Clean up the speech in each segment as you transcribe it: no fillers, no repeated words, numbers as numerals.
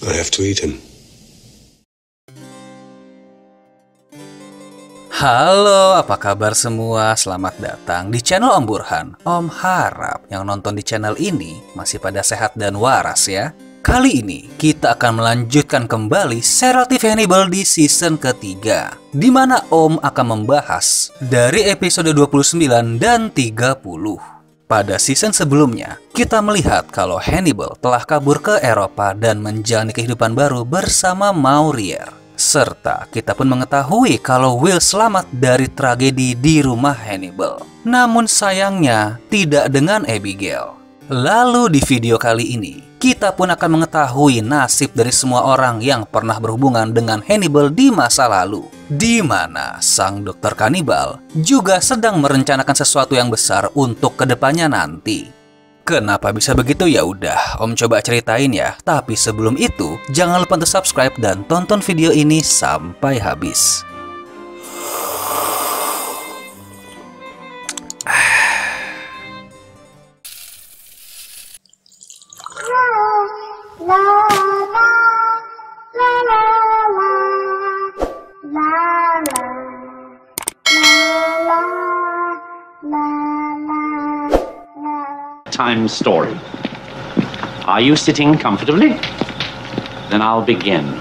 I have to eat him. Halo, apa kabar semua? Selamat datang di channel Om Burhan. Om harap yang nonton di channel ini masih pada sehat dan waras ya. Kali ini kita akan melanjutkan kembali serial TV Hannibal di season ketiga, di mana Om akan membahas dari episode 29 dan 30. Pada season sebelumnya, kita melihat kalau Hannibal telah kabur ke Eropa dan menjalani kehidupan baru bersama Maurier. Serta kita pun mengetahui kalau Will selamat dari tragedi di rumah Hannibal. Namun sayangnya tidak dengan Abigail. Lalu di video kali ini, kita pun akan mengetahui nasib dari semua orang yang pernah berhubungan dengan Hannibal di masa lalu. Di mana sang dokter kanibal juga sedang merencanakan sesuatu yang besar untuk kedepannya nanti. Kenapa bisa begitu? Ya udah, Om coba ceritain ya. Tapi sebelum itu, jangan lupa untuk subscribe dan tonton video ini sampai habis. Time story. Are you sitting comfortably? Then I'll begin.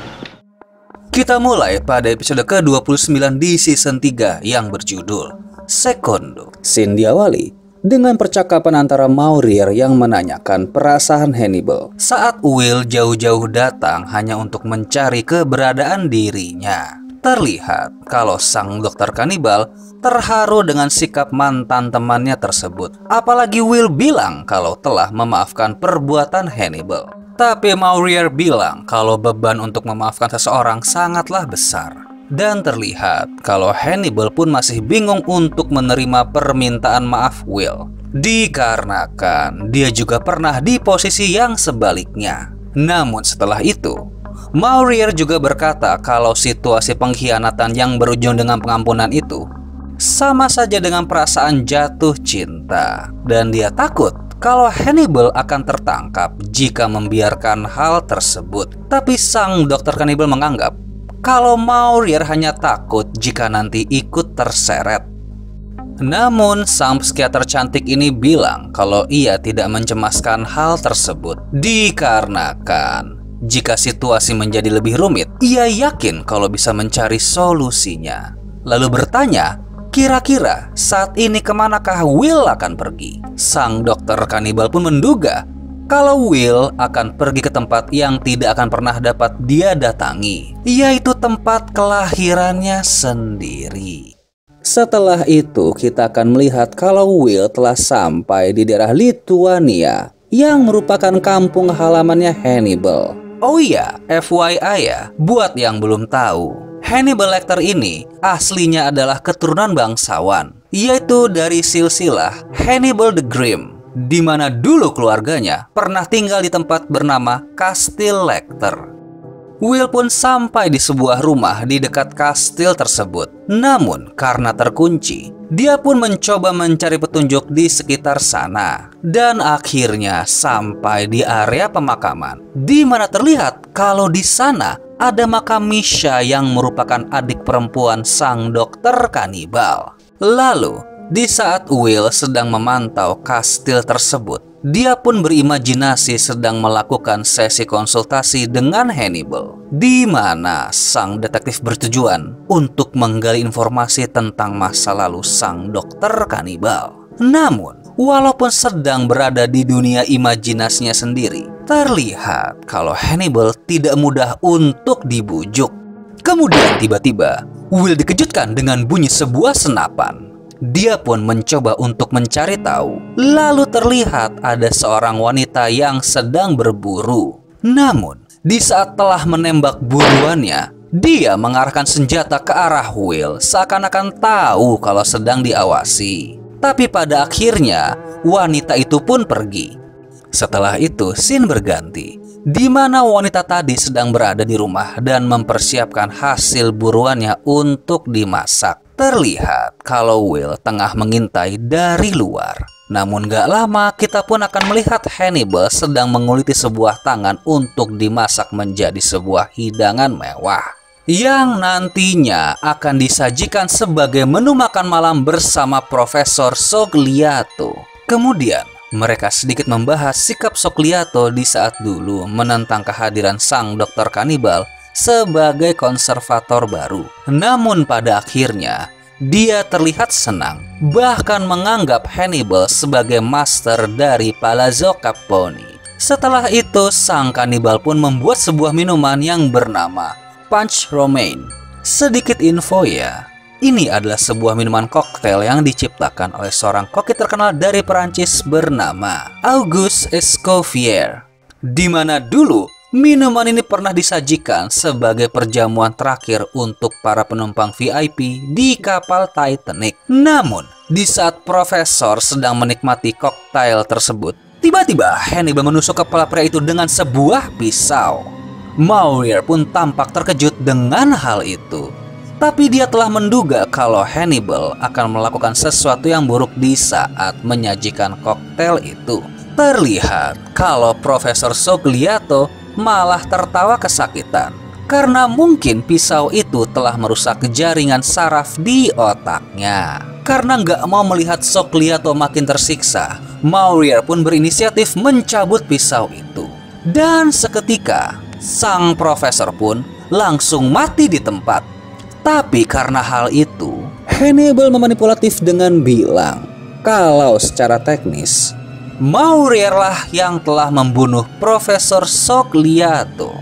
Kita mulai pada episode ke-29 di season 3 yang berjudul Secondo. Scene diawali dengan percakapan antara Maurier yang menanyakan perasaan Hannibal saat Will jauh-jauh datang hanya untuk mencari keberadaan dirinya. Terlihat kalau sang dokter kanibal terharu dengan sikap mantan temannya tersebut. Apalagi Will bilang kalau telah memaafkan perbuatan Hannibal. Tapi Maurier bilang kalau beban untuk memaafkan seseorang sangatlah besar. Dan terlihat kalau Hannibal pun masih bingung untuk menerima permintaan maaf Will. Dikarenakan dia juga pernah di posisi yang sebaliknya. Namun setelah itu, Maurier juga berkata kalau situasi pengkhianatan yang berujung dengan pengampunan itu sama saja dengan perasaan jatuh cinta. Dan dia takut kalau Hannibal akan tertangkap jika membiarkan hal tersebut. Tapi sang dokter kanibal menganggap kalau Maurier hanya takut jika nanti ikut terseret. Namun sang psikiater cantik ini bilang kalau ia tidak mencemaskan hal tersebut dikarenakan jika situasi menjadi lebih rumit, ia yakin kalau bisa mencari solusinya. Lalu bertanya, kira-kira saat ini kemanakah Will akan pergi? Sang dokter kanibal pun menduga kalau Will akan pergi ke tempat yang tidak akan pernah dapat dia datangi, yaitu tempat kelahirannya sendiri. Setelah itu kita akan melihat kalau Will telah sampai di daerah Lituania yang merupakan kampung halamannya Hannibal. Oh iya, FYI ya, buat yang belum tahu, Hannibal Lecter ini aslinya adalah keturunan bangsawan, yaitu dari silsilah Hannibal the Grim, di mana dulu keluarganya pernah tinggal di tempat bernama Kastil Lecter. Will pun sampai di sebuah rumah di dekat kastil tersebut. Namun karena terkunci, dia pun mencoba mencari petunjuk di sekitar sana. Dan akhirnya sampai di area pemakaman, di mana terlihat kalau di sana ada makam Misha yang merupakan adik perempuan sang dokter kanibal. Lalu, di saat Will sedang memantau kastil tersebut, dia pun berimajinasi sedang melakukan sesi konsultasi dengan Hannibal, di mana sang detektif bertujuan untuk menggali informasi tentang masa lalu sang dokter kanibal. Namun, walaupun sedang berada di dunia imajinasinya sendiri, terlihat kalau Hannibal tidak mudah untuk dibujuk. Kemudian tiba-tiba, Will dikejutkan dengan bunyi sebuah senapan. Dia pun mencoba untuk mencari tahu. Lalu terlihat ada seorang wanita yang sedang berburu. Namun, di saat telah menembak buruannya, dia mengarahkan senjata ke arah Will seakan-akan tahu kalau sedang diawasi. Tapi pada akhirnya, wanita itu pun pergi. Setelah itu, scene berganti, di mana wanita tadi sedang berada di rumah dan mempersiapkan hasil buruannya untuk dimasak. Terlihat kalau Will tengah mengintai dari luar. Namun gak lama kita pun akan melihat Hannibal sedang menguliti sebuah tangan untuk dimasak menjadi sebuah hidangan mewah yang nantinya akan disajikan sebagai menu makan malam bersama Profesor Sogliato. Kemudian mereka sedikit membahas sikap Sogliato di saat dulu menentang kehadiran sang dokter kanibal sebagai konservator baru. Namun pada akhirnya dia terlihat senang, bahkan menganggap Hannibal sebagai master dari Palazzo Capponi. Setelah itu, sang kanibal pun membuat sebuah minuman yang bernama Punch Romaine. Sedikit info ya, ini adalah sebuah minuman koktail yang diciptakan oleh seorang koki terkenal dari Perancis bernama Auguste Escoffier. Di mana dulu minuman ini pernah disajikan sebagai perjamuan terakhir untuk para penumpang VIP di kapal Titanic. Namun, di saat profesor sedang menikmati koktail tersebut, tiba-tiba Hannibal menusuk kepala pria itu dengan sebuah pisau. Maurer pun tampak terkejut dengan hal itu. Tapi dia telah menduga kalau Hannibal akan melakukan sesuatu yang buruk di saat menyajikan koktail itu. Terlihat kalau Profesor Sogliato malah tertawa kesakitan karena mungkin pisau itu telah merusak jaringan saraf di otaknya. Karena nggak mau melihat Sogliato makin tersiksa, Maurer pun berinisiatif mencabut pisau itu. Dan seketika, sang profesor pun langsung mati di tempat. Tapi karena hal itu, Hannibal memanipulatif dengan bilang kalau secara teknis Maurer lah yang telah membunuh Profesor Sogliato.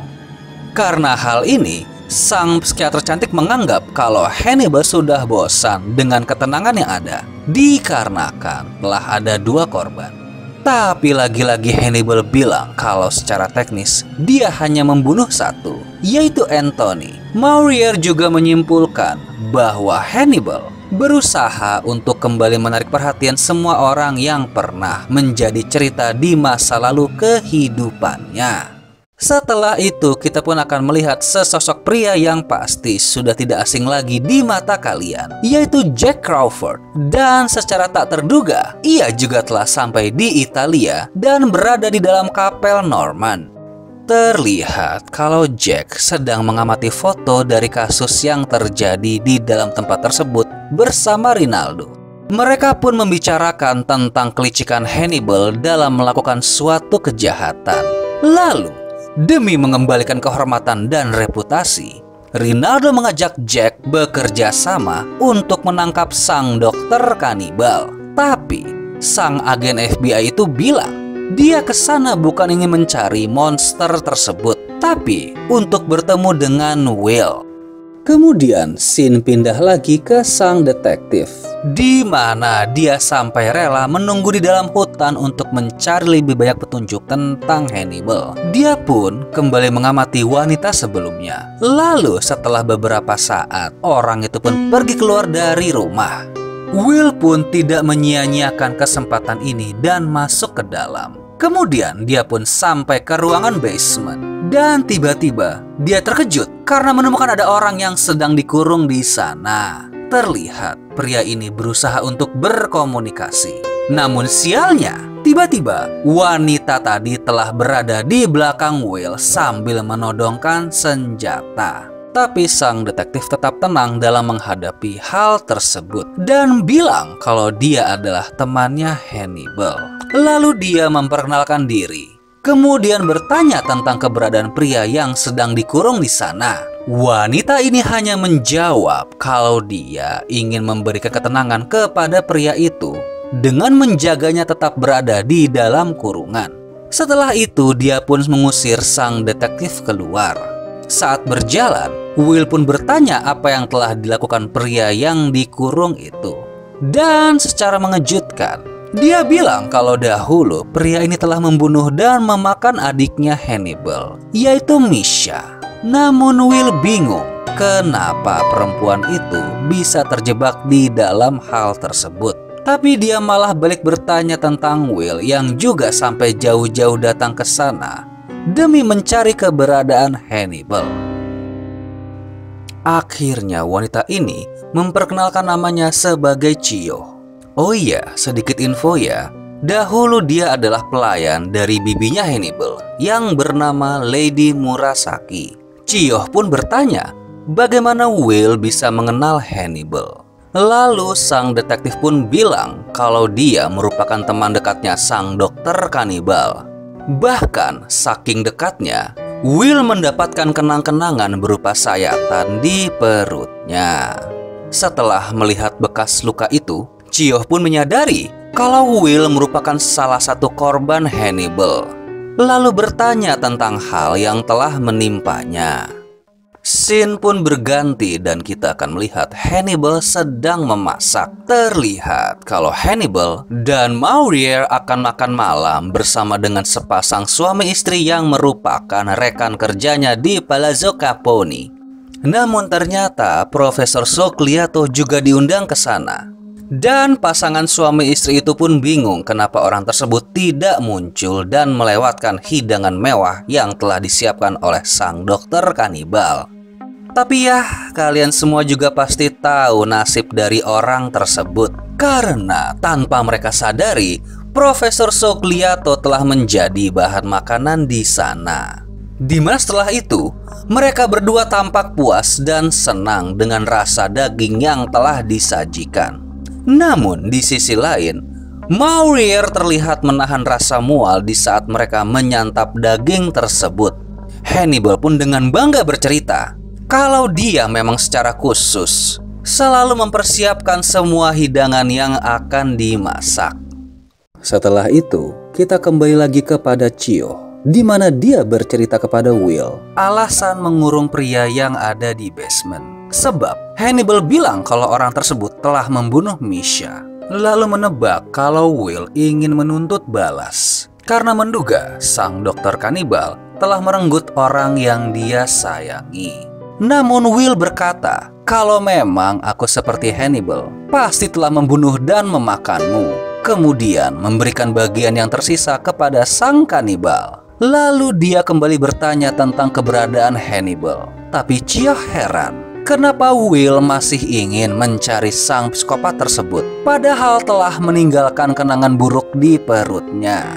Karena hal ini, sang psikiater cantik menganggap kalau Hannibal sudah bosan dengan ketenangan yang ada, dikarenakan telah ada 2 korban. Tapi lagi-lagi Hannibal bilang kalau secara teknis dia hanya membunuh 1, yaitu Anthony. Maurer juga menyimpulkan bahwa Hannibal berusaha untuk kembali menarik perhatian semua orang yang pernah menjadi cerita di masa lalu kehidupannya. Setelah itu kita pun akan melihat sesosok pria yang pasti sudah tidak asing lagi di mata kalian, yaitu Jack Crawford. Dan secara tak terduga, ia juga telah sampai di Italia dan berada di dalam kapel Norman. Terlihat kalau Jack sedang mengamati foto dari kasus yang terjadi di dalam tempat tersebut bersama Rinaldo. Mereka pun membicarakan tentang kelicikan Hannibal dalam melakukan suatu kejahatan. Lalu, demi mengembalikan kehormatan dan reputasi, Rinaldo mengajak Jack bekerja sama untuk menangkap sang dokter kanibal. Tapi, sang agen FBI itu bilang dia kesana bukan ingin mencari monster tersebut, tapi untuk bertemu dengan Will. Kemudian scene pindah lagi ke sang detektif, di mana dia sampai rela menunggu di dalam hutan untuk mencari lebih banyak petunjuk tentang Hannibal. Dia pun kembali mengamati wanita sebelumnya. Lalu setelah beberapa saat, orang itu pun pergi keluar dari rumah. Will pun tidak menyia-nyiakan kesempatan ini dan masuk ke dalam. Kemudian dia pun sampai ke ruangan basement. Dan tiba-tiba dia terkejut karena menemukan ada orang yang sedang dikurung di sana. Terlihat pria ini berusaha untuk berkomunikasi. Namun sialnya, tiba-tiba wanita tadi telah berada di belakang Will sambil menodongkan senjata. Tapi sang detektif tetap tenang dalam menghadapi hal tersebut dan bilang kalau dia adalah temannya Hannibal. Lalu dia memperkenalkan diri, kemudian bertanya tentang keberadaan pria yang sedang dikurung di sana. Wanita ini hanya menjawab kalau dia ingin memberikan ketenangan kepada pria itu dengan menjaganya tetap berada di dalam kurungan. Setelah itu dia pun mengusir sang detektif keluar. Saat berjalan, Will pun bertanya apa yang telah dilakukan pria yang dikurung itu. Dan secara mengejutkan, dia bilang kalau dahulu pria ini telah membunuh dan memakan adiknya Hannibal, yaitu Misha. Namun Will bingung kenapa perempuan itu bisa terjebak di dalam hal tersebut. Tapi dia malah balik bertanya tentang Will yang juga sampai jauh-jauh datang ke sana demi mencari keberadaan Hannibal. Akhirnya wanita ini memperkenalkan namanya sebagai Cio. Oh iya, sedikit info ya, Dahulu dia adalah pelayan dari bibinya Hannibal yang bernama Lady Murasaki. Chiyoh pun bertanya bagaimana Will bisa mengenal Hannibal. Lalu sang detektif pun bilang kalau dia merupakan teman dekatnya sang dokter kanibal. Bahkan saking dekatnya, Will mendapatkan kenang-kenangan berupa sayatan di perutnya. Setelah melihat bekas luka itu, Chiyoh pun menyadari kalau Will merupakan salah satu korban Hannibal. Lalu bertanya tentang hal yang telah menimpanya. Scene pun berganti dan kita akan melihat Hannibal sedang memasak. Terlihat kalau Hannibal dan Maurier akan makan malam bersama dengan sepasang suami istri yang merupakan rekan kerjanya di Palazzo Caponi. Namun ternyata Profesor Sogliato juga diundang ke sana. Dan pasangan suami istri itu pun bingung kenapa orang tersebut tidak muncul dan melewatkan hidangan mewah yang telah disiapkan oleh sang dokter kanibal. Tapi ya, kalian semua juga pasti tahu nasib dari orang tersebut. Karena tanpa mereka sadari, Profesor Sogliato telah menjadi bahan makanan di sana. Dimana setelah itu, mereka berdua tampak puas dan senang dengan rasa daging yang telah disajikan. Namun di sisi lain, Maurier terlihat menahan rasa mual di saat mereka menyantap daging tersebut. Hannibal pun dengan bangga bercerita kalau dia memang secara khusus selalu mempersiapkan semua hidangan yang akan dimasak. Setelah itu, kita kembali lagi kepada Chiyoh, di mana dia bercerita kepada Will alasan mengurung pria yang ada di basement. Sebab Hannibal bilang kalau orang tersebut telah membunuh Misha. Lalu menebak kalau Will ingin menuntut balas karena menduga sang dokter kanibal telah merenggut orang yang dia sayangi. Namun Will berkata, kalau memang aku seperti Hannibal, pasti telah membunuh dan memakanmu. Kemudian memberikan bagian yang tersisa kepada sang kanibal. Lalu dia kembali bertanya tentang keberadaan Hannibal. Tapi Chiyoh heran, kenapa Will masih ingin mencari sang psikopat tersebut, padahal telah meninggalkan kenangan buruk di perutnya.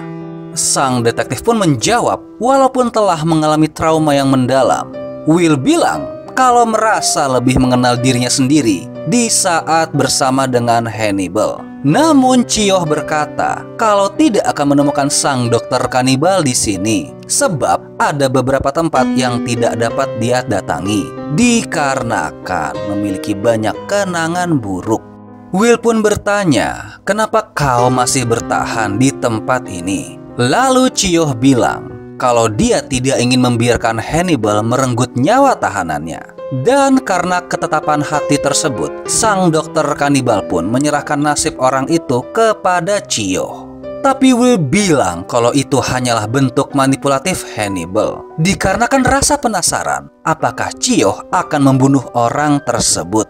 Sang detektif pun menjawab, walaupun telah mengalami trauma yang mendalam, Will bilang kalau merasa lebih mengenal dirinya sendiri di saat bersama dengan Hannibal. Namun Chiyoh berkata kalau tidak akan menemukan sang dokter kanibal di sini, sebab ada beberapa tempat yang tidak dapat dia datangi dikarenakan memiliki banyak kenangan buruk. Will pun bertanya, kenapa kau masih bertahan di tempat ini? Lalu Chiyoh bilang kalau dia tidak ingin membiarkan Hannibal merenggut nyawa tahanannya. Dan karena ketetapan hati tersebut, sang dokter kanibal pun menyerahkan nasib orang itu kepada Chiyoh. Tapi Will bilang kalau itu hanyalah bentuk manipulatif Hannibal, dikarenakan rasa penasaran apakah Chiyoh akan membunuh orang tersebut.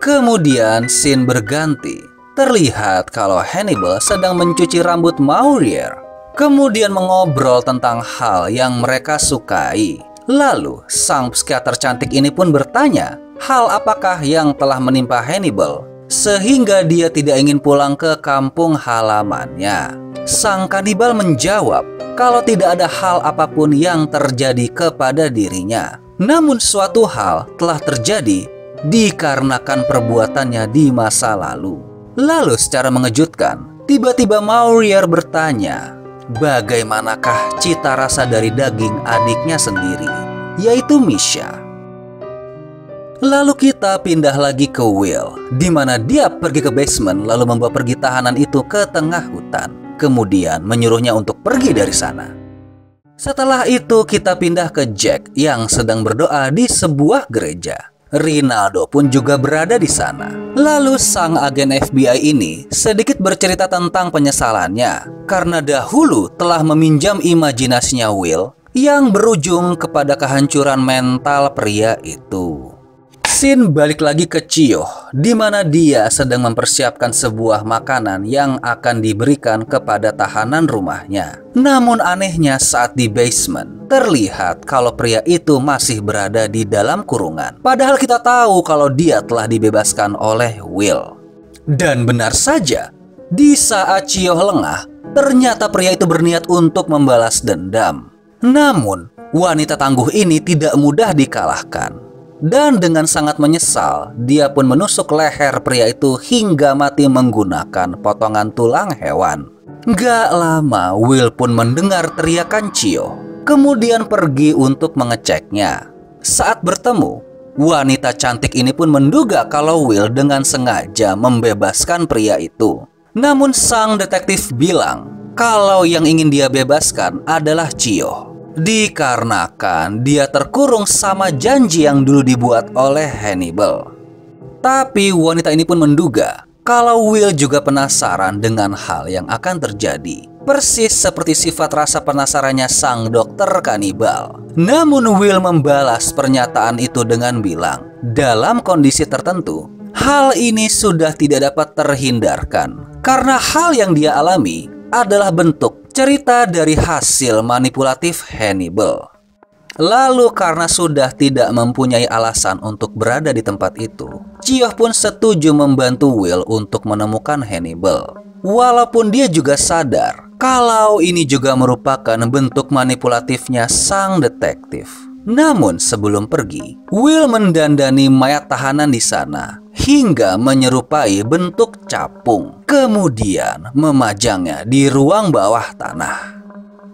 Kemudian scene berganti. Terlihat kalau Hannibal sedang mencuci rambut Maurier, kemudian mengobrol tentang hal yang mereka sukai. Lalu sang psikiater cantik ini pun bertanya hal apakah yang telah menimpa Hannibal sehingga dia tidak ingin pulang ke kampung halamannya. Sang kanibal menjawab kalau tidak ada hal apapun yang terjadi kepada dirinya, namun suatu hal telah terjadi dikarenakan perbuatannya di masa lalu. Lalu secara mengejutkan, tiba-tiba Maurier bertanya, bagaimanakah cita rasa dari daging adiknya sendiri, yaitu Misha? Lalu kita pindah lagi ke Will, di mana dia pergi ke basement lalu membawa pergi tahanan itu ke tengah hutan, kemudian menyuruhnya untuk pergi dari sana. Setelah itu kita pindah ke Jack yang sedang berdoa di sebuah gereja. Rinaldo pun juga berada di sana. Lalu sang agen FBI ini sedikit bercerita tentang penyesalannya karena dahulu telah meminjam imajinasinya Will yang berujung kepada kehancuran mental pria itu. Scene balik lagi ke Chiyoh, di mana dia sedang mempersiapkan sebuah makanan yang akan diberikan kepada tahanan rumahnya. Namun anehnya saat di basement, terlihat kalau pria itu masih berada di dalam kurungan. Padahal kita tahu kalau dia telah dibebaskan oleh Will. Dan benar saja, di saat Chiyoh lengah, Ternyata pria itu berniat untuk membalas dendam. Namun, wanita tangguh ini tidak mudah dikalahkan. Dan dengan sangat menyesal, dia pun menusuk leher pria itu hingga mati menggunakan potongan tulang hewan. Gak lama, Will pun mendengar teriakan Cio, kemudian pergi untuk mengeceknya. Saat bertemu, wanita cantik ini pun menduga kalau Will dengan sengaja membebaskan pria itu. Namun sang detektif bilang kalau yang ingin dia bebaskan adalah Cio, dikarenakan dia terkurung sama janji yang dulu dibuat oleh Hannibal. Tapi wanita ini pun menduga kalau Will juga penasaran dengan hal yang akan terjadi, persis seperti sifat rasa penasarannya sang dokter kanibal. Namun Will membalas pernyataan itu dengan bilang, dalam kondisi tertentu, hal ini sudah tidak dapat terhindarkan, karena hal yang dia alami adalah bentuk cerita dari hasil manipulatif Hannibal. Lalu karena sudah tidak mempunyai alasan untuk berada di tempat itu, Cio pun setuju membantu Will untuk menemukan Hannibal. Walaupun dia juga sadar kalau ini juga merupakan bentuk manipulatifnya sang detektif. Namun sebelum pergi, Will mendandani mayat tahanan di sana hingga menyerupai bentuk capung, kemudian memajangnya di ruang bawah tanah.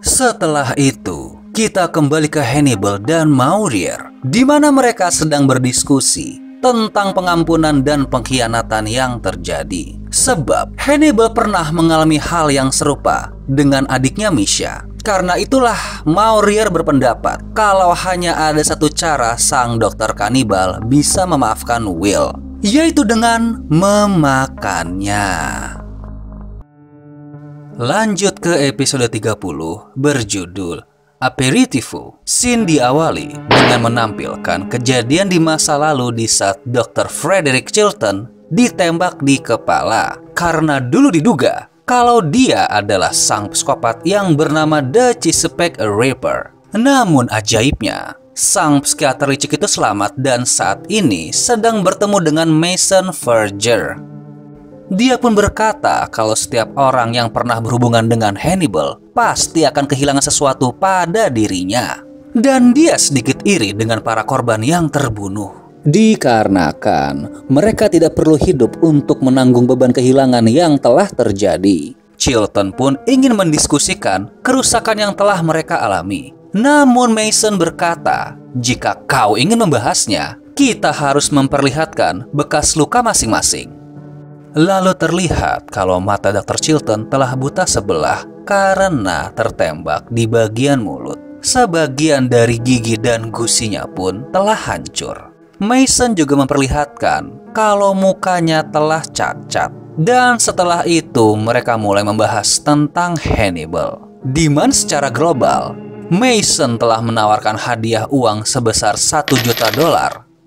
Setelah itu, kita kembali ke Hannibal dan Maurier, di mana mereka sedang berdiskusi tentang pengampunan dan pengkhianatan yang terjadi. Sebab Hannibal pernah mengalami hal yang serupa dengan adiknya Misha. Karena itulah Maurier berpendapat kalau hanya ada satu cara sang dokter kanibal bisa memaafkan Will, yaitu dengan memakannya. Lanjut ke episode 30 berjudul Aperitivo. Scene diawali dengan menampilkan kejadian di masa lalu di saat Dr. Frederick Chilton ditembak di kepala karena dulu diduga kalau dia adalah sang psikopat yang bernama The Chesapeake Ripper. Namun ajaibnya, sang psikiater licik itu selamat dan saat ini sedang bertemu dengan Mason Verger. Dia pun berkata kalau setiap orang yang pernah berhubungan dengan Hannibal pasti akan kehilangan sesuatu pada dirinya. Dan dia sedikit iri dengan para korban yang terbunuh, dikarenakan mereka tidak perlu hidup untuk menanggung beban kehilangan yang telah terjadi. Chilton pun ingin mendiskusikan kerusakan yang telah mereka alami. Namun Mason berkata, jika kau ingin membahasnya, kita harus memperlihatkan bekas luka masing-masing. Lalu terlihat kalau mata Dr. Chilton telah buta sebelah karena tertembak di bagian mulut. Sebagian dari gigi dan gusinya pun telah hancur. Mason juga memperlihatkan kalau mukanya telah cacat. Dan setelah itu mereka mulai membahas tentang Hannibal, di mana secara global Mason telah menawarkan hadiah uang sebesar $1 juta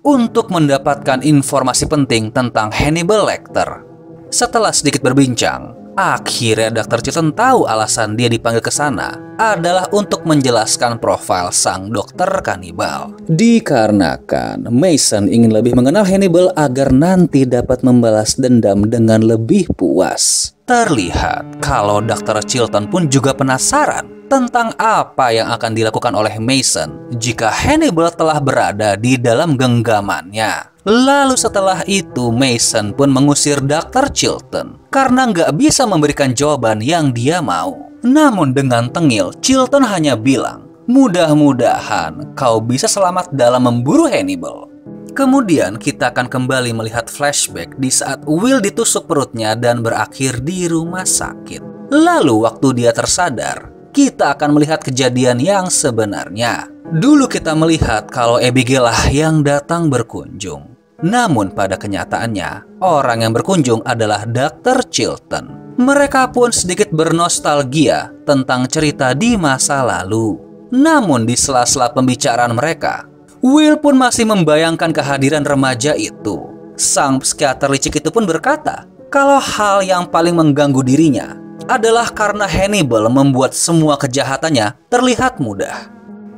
untuk mendapatkan informasi penting tentang Hannibal Lecter. Setelah sedikit berbincang, akhirnya Dr. Chilton tahu alasan dia dipanggil ke sana adalah untuk menjelaskan profil sang dokter kanibal. Dikarenakan Mason ingin lebih mengenal Hannibal agar nanti dapat membalas dendam dengan lebih puas. Terlihat kalau Dr. Chilton pun juga penasaran tentang apa yang akan dilakukan oleh Mason jika Hannibal telah berada di dalam genggamannya. Lalu setelah itu Mason pun mengusir Dr. Chilton karena nggak bisa memberikan jawaban yang dia mau. Namun dengan tengil, Chilton hanya bilang, mudah-mudahan kau bisa selamat dalam memburu Hannibal. Kemudian kita akan kembali melihat flashback di saat Will ditusuk perutnya dan berakhir di rumah sakit. Lalu waktu dia tersadar, kita akan melihat kejadian yang sebenarnya. Dulu kita melihat kalau Abigail lah yang datang berkunjung. Namun pada kenyataannya, orang yang berkunjung adalah Dr. Chilton. Mereka pun sedikit bernostalgia tentang cerita di masa lalu. Namun di sela-sela pembicaraan mereka, Will pun masih membayangkan kehadiran remaja itu. Sang psikiater licik itu pun berkata kalau hal yang paling mengganggu dirinya adalah karena Hannibal membuat semua kejahatannya terlihat mudah.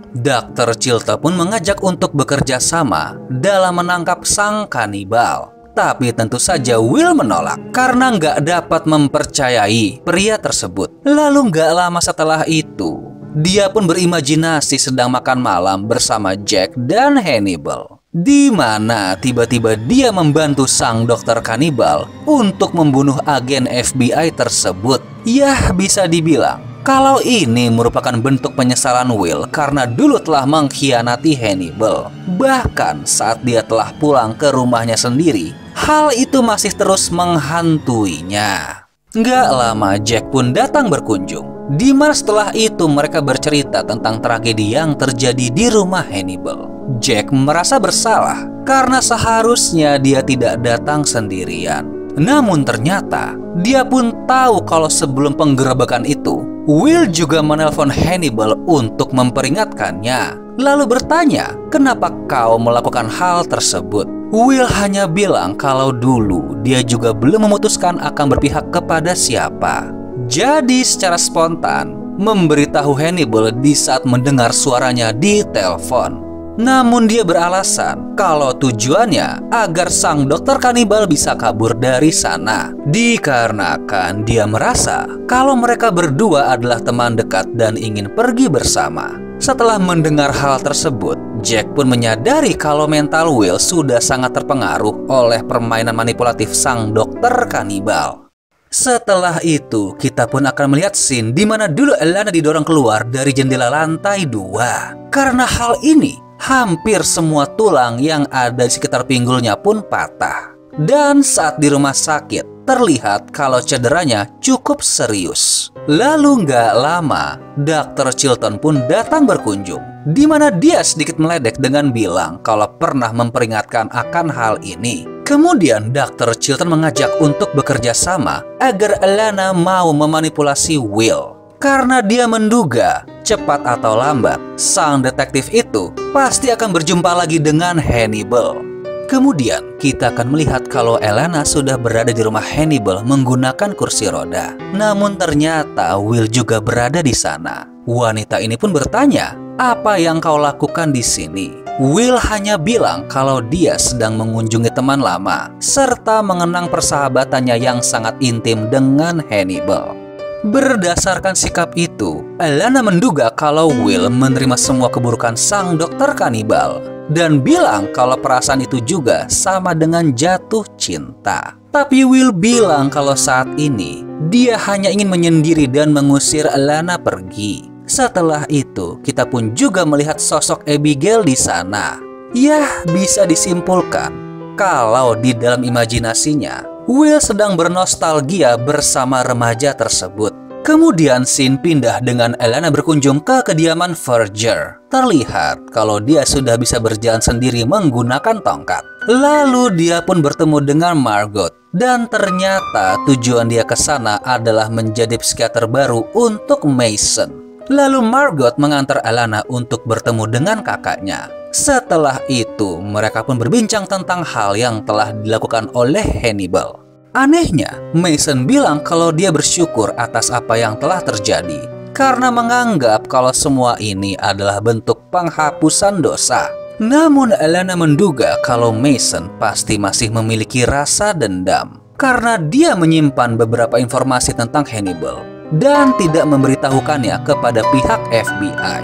Dr. Chilton pun mengajak untuk bekerja sama dalam menangkap sang kanibal. Tapi tentu saja Will menolak karena nggak dapat mempercayai pria tersebut. Lalu nggak lama setelah itu, dia pun berimajinasi sedang makan malam bersama Jack dan Hannibal, di mana tiba-tiba dia membantu sang dokter kanibal untuk membunuh agen FBI tersebut. Yah, bisa dibilang kalau ini merupakan bentuk penyesalan Will karena dulu telah mengkhianati Hannibal. Bahkan saat dia telah pulang ke rumahnya sendiri, hal itu masih terus menghantuinya. Nggak lama Jack pun datang berkunjung, di mana setelah itu mereka bercerita tentang tragedi yang terjadi di rumah Hannibal. Jack merasa bersalah karena seharusnya dia tidak datang sendirian. Namun ternyata dia pun tahu kalau sebelum penggerebekan itu, Will juga menelpon Hannibal untuk memperingatkannya, lalu bertanya, "Kenapa kau melakukan hal tersebut?" Will hanya bilang kalau dulu dia juga belum memutuskan akan berpihak kepada siapa. Jadi secara spontan memberitahu Hannibal di saat mendengar suaranya di telepon. Namun dia beralasan kalau tujuannya agar sang dokter kanibal bisa kabur dari sana. Dikarenakan dia merasa kalau mereka berdua adalah teman dekat dan ingin pergi bersama. Setelah mendengar hal tersebut, Jack pun menyadari kalau mental Will sudah sangat terpengaruh oleh permainan manipulatif sang dokter kanibal. Setelah itu, kita pun akan melihat scene di mana dulu Elana didorong keluar dari jendela lantai 2. Karena hal ini, hampir semua tulang yang ada di sekitar pinggulnya pun patah. Dan saat di rumah sakit, terlihat kalau cederanya cukup serius. Lalu nggak lama, Dr. Chilton pun datang berkunjung, di mana dia sedikit meledek dengan bilang kalau pernah memperingatkan akan hal ini. Kemudian Dr. Chilton mengajak untuk bekerja sama agar Elana mau memanipulasi Will. Karena dia menduga cepat atau lambat sang detektif itu pasti akan berjumpa lagi dengan Hannibal. Kemudian kita akan melihat kalau Elana sudah berada di rumah Hannibal menggunakan kursi roda. Namun ternyata Will juga berada di sana. Wanita ini pun bertanya, "Apa yang kau lakukan di sini?" Will hanya bilang kalau dia sedang mengunjungi teman lama serta mengenang persahabatannya yang sangat intim dengan Hannibal. Berdasarkan sikap itu, Elana menduga kalau Will menerima semua keburukan sang dokter kanibal dan bilang kalau perasaan itu juga sama dengan jatuh cinta. Tapi Will bilang kalau saat ini dia hanya ingin menyendiri dan mengusir Elana pergi. Setelah itu, kita pun juga melihat sosok Abigail di sana. Yah, bisa disimpulkan kalau di dalam imajinasinya, Will sedang bernostalgia bersama remaja tersebut. Kemudian scene pindah dengan Elana berkunjung ke kediaman Verger. Terlihat kalau dia sudah bisa berjalan sendiri menggunakan tongkat. Lalu dia pun bertemu dengan Margot. Dan ternyata tujuan dia ke sana adalah menjadi psikiater baru untuk Mason. Lalu Margot mengantar Elana untuk bertemu dengan kakaknya. Setelah itu, mereka pun berbincang tentang hal yang telah dilakukan oleh Hannibal. Anehnya, Mason bilang kalau dia bersyukur atas apa yang telah terjadi karena menganggap kalau semua ini adalah bentuk penghapusan dosa. Namun Elana menduga kalau Mason pasti masih memiliki rasa dendam karena dia menyimpan beberapa informasi tentang Hannibal dan tidak memberitahukannya kepada pihak FBI.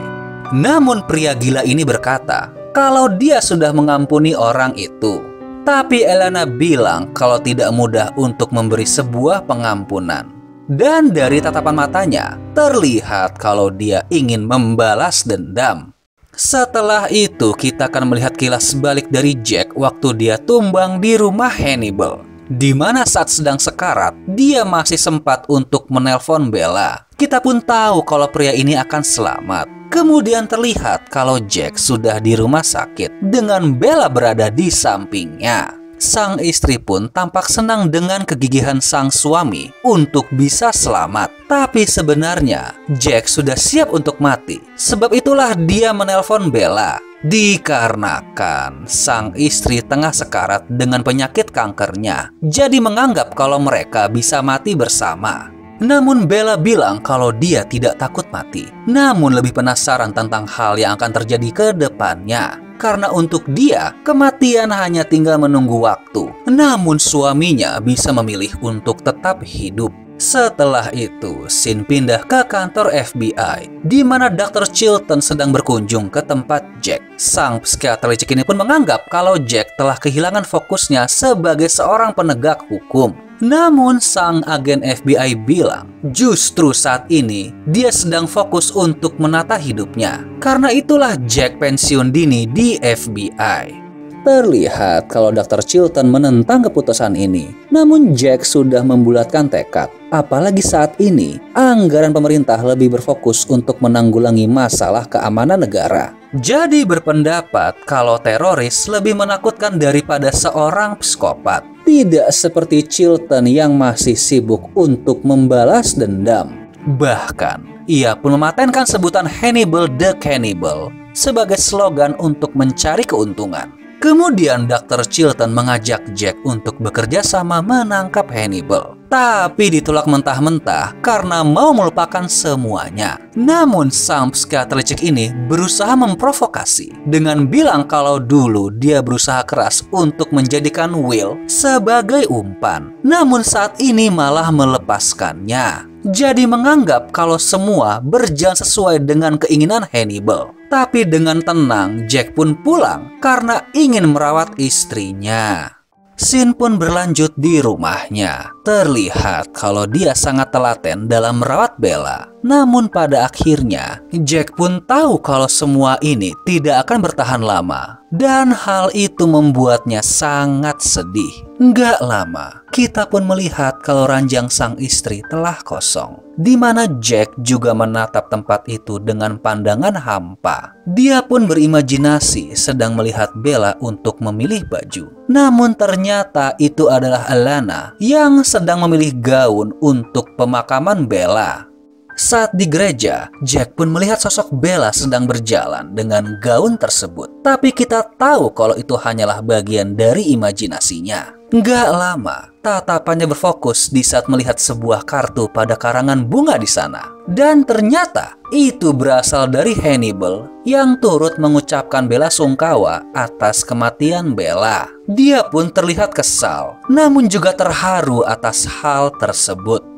Namun pria gila ini berkata kalau dia sudah mengampuni orang itu. Tapi Elana bilang kalau tidak mudah untuk memberi sebuah pengampunan. Dan dari tatapan matanya, terlihat kalau dia ingin membalas dendam. Setelah itu, kita akan melihat kilas balik dari Jack waktu dia tumbang di rumah Hannibal. Di mana saat sedang sekarat, dia masih sempat untuk menelpon Bella. Kita pun tahu kalau pria ini akan selamat. Kemudian terlihat kalau Jack sudah di rumah sakit dengan Bella berada di sampingnya. Sang istri pun tampak senang dengan kegigihan sang suami untuk bisa selamat. Tapi sebenarnya Jack sudah siap untuk mati. Sebab itulah dia menelpon Bella. Dikarenakan sang istri tengah sekarat dengan penyakit kankernya, jadi menganggap kalau mereka bisa mati bersama. Namun Bella bilang kalau dia tidak takut mati, namun lebih penasaran tentang hal yang akan terjadi ke depannya. karena untuk dia kematian hanya tinggal menunggu waktu. Namun suaminya bisa memilih untuk tetap hidup. Setelah itu, scene pindah ke kantor FBI, di mana Dr. Chilton sedang berkunjung ke tempat Jack. Sang psikiater licik ini pun menganggap kalau Jack telah kehilangan fokusnya sebagai seorang penegak hukum. Namun sang agen FBI bilang, justru saat ini dia sedang fokus untuk menata hidupnya. Karena itulah Jack pensiun dini di FBI. Terlihat kalau Dr. Chilton menentang keputusan ini, namun Jack sudah membulatkan tekad. Apalagi saat ini, anggaran pemerintah lebih berfokus untuk menanggulangi masalah keamanan negara. Jadi berpendapat kalau teroris lebih menakutkan daripada seorang psikopat. Tidak seperti Chilton yang masih sibuk untuk membalas dendam. Bahkan, ia pun mematenkan sebutan Hannibal the Cannibal sebagai slogan untuk mencari keuntungan. Kemudian Dr. Chilton mengajak Jack untuk bekerja sama menangkap Hannibal. Tapi ditolak mentah-mentah karena mau melupakan semuanya. Namun sang psikiater licik ini berusaha memprovokasi dengan bilang kalau dulu dia berusaha keras untuk menjadikan Will sebagai umpan. Namun saat ini malah melepaskannya. Jadi menganggap kalau semua berjalan sesuai dengan keinginan Hannibal. Tapi dengan tenang, Jack pun pulang karena ingin merawat istrinya. Scene pun berlanjut di rumahnya. Terlihat kalau dia sangat telaten dalam merawat Bella. Namun pada akhirnya, Jack pun tahu kalau semua ini tidak akan bertahan lama. Dan hal itu membuatnya sangat sedih. Nggak lama, kita pun melihat kalau ranjang sang istri telah kosong. Di mana Jack juga menatap tempat itu dengan pandangan hampa. Dia pun berimajinasi sedang melihat Bella untuk memilih baju. Namun ternyata itu adalah Alana yang sedang memilih gaun untuk pemakaman Bella. Saat di gereja, Jack pun melihat sosok Bella sedang berjalan dengan gaun tersebut. Tapi kita tahu kalau itu hanyalah bagian dari imajinasinya. Nggak lama, tatapannya berfokus di saat melihat sebuah kartu pada karangan bunga di sana. Dan ternyata itu berasal dari Hannibal yang turut mengucapkan bela sungkawa atas kematian Bella. Dia pun terlihat kesal, namun juga terharu atas hal tersebut.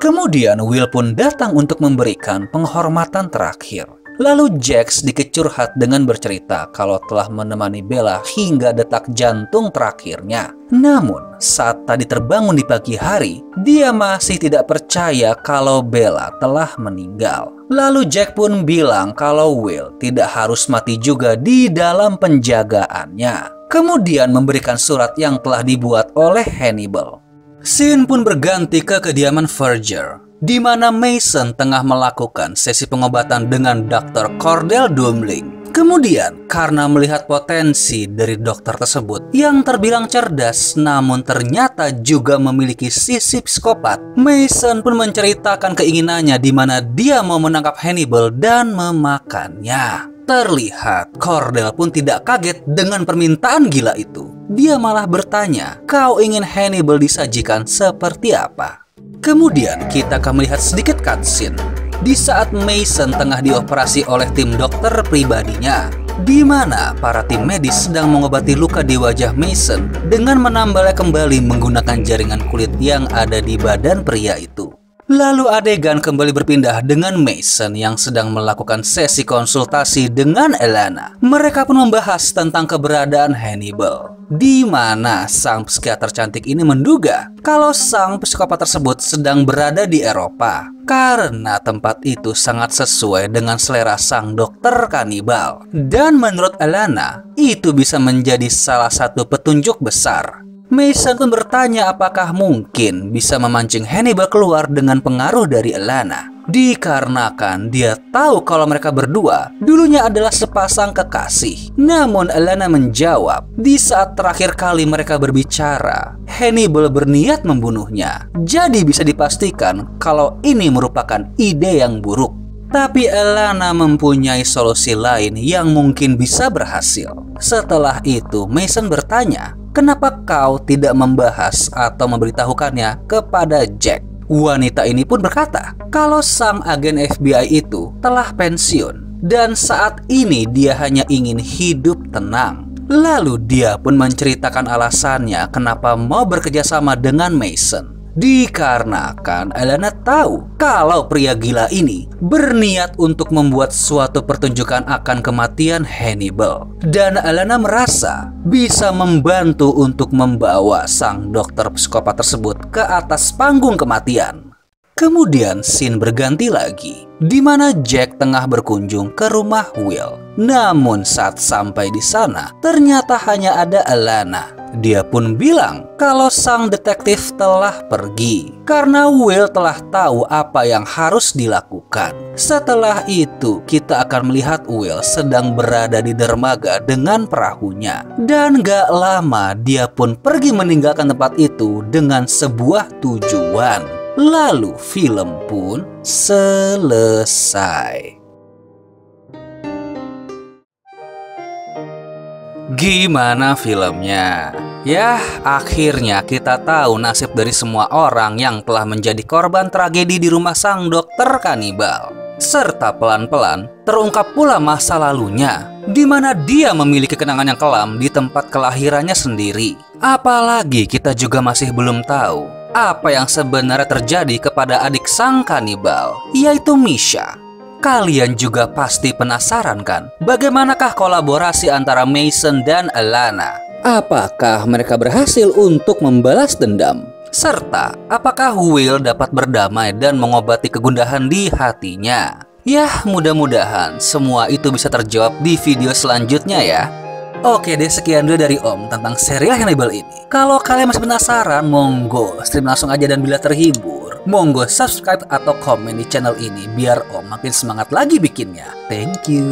Kemudian Will pun datang untuk memberikan penghormatan terakhir. Lalu Jack sedikit curhat dengan bercerita kalau telah menemani Bella hingga detak jantung terakhirnya. Namun saat tadi terbangun di pagi hari, dia masih tidak percaya kalau Bella telah meninggal. Lalu Jack pun bilang kalau Will tidak harus mati juga di dalam penjagaannya. Kemudian memberikan surat yang telah dibuat oleh Hannibal. Scene pun berganti ke kediaman Verger, di mana Mason tengah melakukan sesi pengobatan dengan Dr. Cordell Dumbling. Kemudian, karena melihat potensi dari dokter tersebut yang terbilang cerdas namun ternyata juga memiliki sisi psikopat, Mason pun menceritakan keinginannya di mana dia mau menangkap Hannibal dan memakannya. Terlihat Cordell pun tidak kaget dengan permintaan gila itu. Dia malah bertanya, kau ingin Hannibal disajikan seperti apa? Kemudian kita akan melihat sedikit cutscene di saat Mason tengah dioperasi oleh tim dokter pribadinya, di mana para tim medis sedang mengobati luka di wajah Mason dengan menambalnya kembali menggunakan jaringan kulit yang ada di badan pria itu. Lalu adegan kembali berpindah dengan Mason yang sedang melakukan sesi konsultasi dengan Alana. Mereka pun membahas tentang keberadaan Hannibal, di mana sang psikiater cantik ini menduga kalau sang psikopat tersebut sedang berada di Eropa karena tempat itu sangat sesuai dengan selera sang dokter kanibal. Dan menurut Alana, itu bisa menjadi salah satu petunjuk besar. Mason pun bertanya apakah mungkin bisa memancing Hannibal keluar dengan pengaruh dari Alana. Dikarenakan dia tahu kalau mereka berdua dulunya adalah sepasang kekasih. Namun Alana menjawab, di saat terakhir kali mereka berbicara, Hannibal berniat membunuhnya. Jadi bisa dipastikan kalau ini merupakan ide yang buruk. Tapi Alana mempunyai solusi lain yang mungkin bisa berhasil. Setelah itu Mason bertanya, kenapa kau tidak membahas atau memberitahukannya kepada Jack? Wanita ini pun berkata kalau sang agen FBI itu telah pensiun dan saat ini dia hanya ingin hidup tenang. Lalu dia pun menceritakan alasannya kenapa mau bekerja sama dengan Mason. Dikarenakan Alana tahu kalau pria gila ini berniat untuk membuat suatu pertunjukan akan kematian Hannibal. Dan Alana merasa bisa membantu untuk membawa sang dokter psikopat tersebut ke atas panggung kematian. Kemudian scene berganti lagi, di mana Jack tengah berkunjung ke rumah Will. Namun saat sampai di sana, ternyata hanya ada Alana. Dia pun bilang kalau sang detektif telah pergi karena Will telah tahu apa yang harus dilakukan. Setelah itu, kita akan melihat Will sedang berada di dermaga dengan perahunya. Dan gak lama dia pun pergi meninggalkan tempat itu dengan sebuah tujuan. Lalu film pun selesai. Gimana filmnya? Ya, akhirnya kita tahu nasib dari semua orang yang telah menjadi korban tragedi di rumah sang dokter kanibal. Serta pelan-pelan terungkap pula masa lalunya, di mana dia memiliki kenangan yang kelam di tempat kelahirannya sendiri. Apalagi kita juga masih belum tahu apa yang sebenarnya terjadi kepada adik sang kanibal, yaitu Misha. Kalian juga pasti penasaran kan, bagaimanakah kolaborasi antara Mason dan Alana? Apakah mereka berhasil untuk membalas dendam? Serta apakah Will dapat berdamai dan mengobati kegundahan di hatinya? Yah, mudah-mudahan semua itu bisa terjawab di video selanjutnya ya. Oke deh, sekian dulu dari Om tentang serial Hannibal ini. Kalau kalian masih penasaran, monggo stream langsung aja, dan bila terhibur, monggo subscribe atau komen di channel ini biar Om makin semangat lagi bikinnya. Thank you.